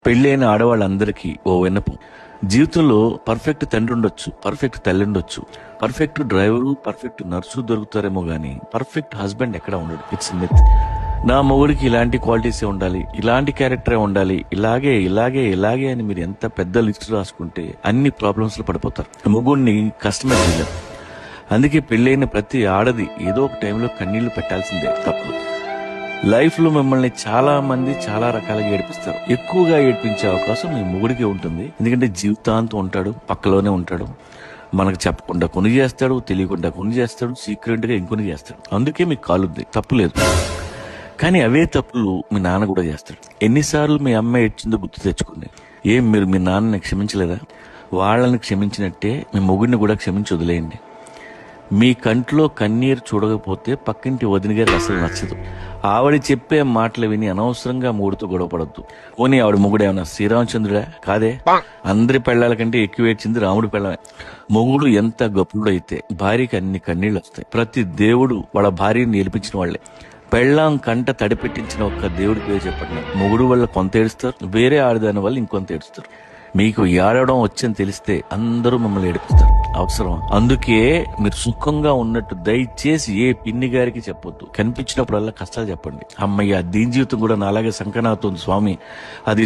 పెళ్ళైన ఆడవాళ్ళందరికీ ఓ విన్నపం. జీవితంలో పర్ఫెక్ట్ తండ్రి ఉండొచ్చు, పర్ఫెక్ట్ తల్లి ఉండొచ్చు, పర్ఫెక్ట్ డ్రైవరు, పర్ఫెక్ట్ నర్సు దొరుకుతారేమో గానీ పర్ఫెక్ట్ హస్బెండ్ ఎక్కడ ఉండడు. It's myth. నా మొగుడికి ఇలాంటి క్వాలిటీసే ఉండాలి, ఇలాంటి క్యారెక్టరే ఉండాలి, ఇలాగే ఇలాగే ఇలాగే అని మీరు ఎంత పెద్ద లిస్ట్ రాసుకుంటే అన్ని ప్రాబ్లమ్స్ లో పడిపోతారు. మొగుడిని కస్టమైజ్ చేయలేం. అందుకే పెళ్ళైన ప్రతి ఆడది ఏదో ఒక టైంలో కన్నీళ్లు పెట్టాల్సిందే, తప్పదు. లైఫ్ లో మిమ్మల్ని చాలా మంది చాలా రకాలుగా ఏడిపిస్తారు. ఎక్కువగా ఏడిపించే అవకాశం మీ మొగుడికే ఉంటుంది. ఎందుకంటే జీవితాంతం ఉంటాడు, పక్కలోనే ఉంటాడు. మనకు చెప్పకుండా కొన్ని చేస్తాడు, తెలియకుండా కొన్ని చేస్తాడు, సీక్రెట్ గా ఇంకొని చేస్తాడు. అందుకే మీకు కాలుద్ది, తప్పులేదు. కానీ అవే తప్పులు మీ నాన్న కూడా చేస్తాడు. ఎన్నిసార్లు మీ అమ్మ ఏడ్చిందో గుర్తు తెచ్చుకుంది. ఏం మీరు మీ నాన్నని క్షమించలేదా? వాళ్ళని క్షమించినట్టే మీ మొగుడిని కూడా క్షమించి వదిలేయండి. మీ కంట్లో కన్నీరు చూడకపోతే పక్కింటి వదిన గారికి అసలు నచ్చదు. ఆవిడ చెప్పే మాటలు విని అనవసరంగా మూడుతో గొడవపడద్దు. పోనీ ఆవిడ మొగుడు ఏమన్నా శ్రీరామచంద్రుడా? కాదే. అందరి పెళ్లాల కంటే ఎక్కువ ఏడ్చింది రాముడి పెళ్ళమే. మొగుడు ఎంత గొప్పడు అయితే భార్యకి అన్ని కన్నీళ్లు వస్తాయి. ప్రతి దేవుడు వాళ్ళ భార్యని నేర్పించిన వాళ్లే. పెళ్ళాం కంట తడిపెట్టించిన ఒక్క దేవుడి పేరు చెప్పండి. మొగుడు వల్ల కొంత ఏడుస్తారు, వేరే ఆడదాని వల్ల ఇంకొంత ఏడుస్తారు. మీకు ఏడవడం వచ్చని తెలిస్తే అందరూ మిమ్మల్ని ఏడిపిస్తారు. అవసరం. అందుకే మీరు సుఖంగా ఉన్నట్టు దయచేసి ఏ పిన్ని గారికి చెప్పొద్దు. కనిపించినప్పుడల్లా కష్టాలు చెప్పండి. అమ్మయ్య, దీని జీవితం కూడా నాలాగే సంకనాగుతుంది స్వామి, అది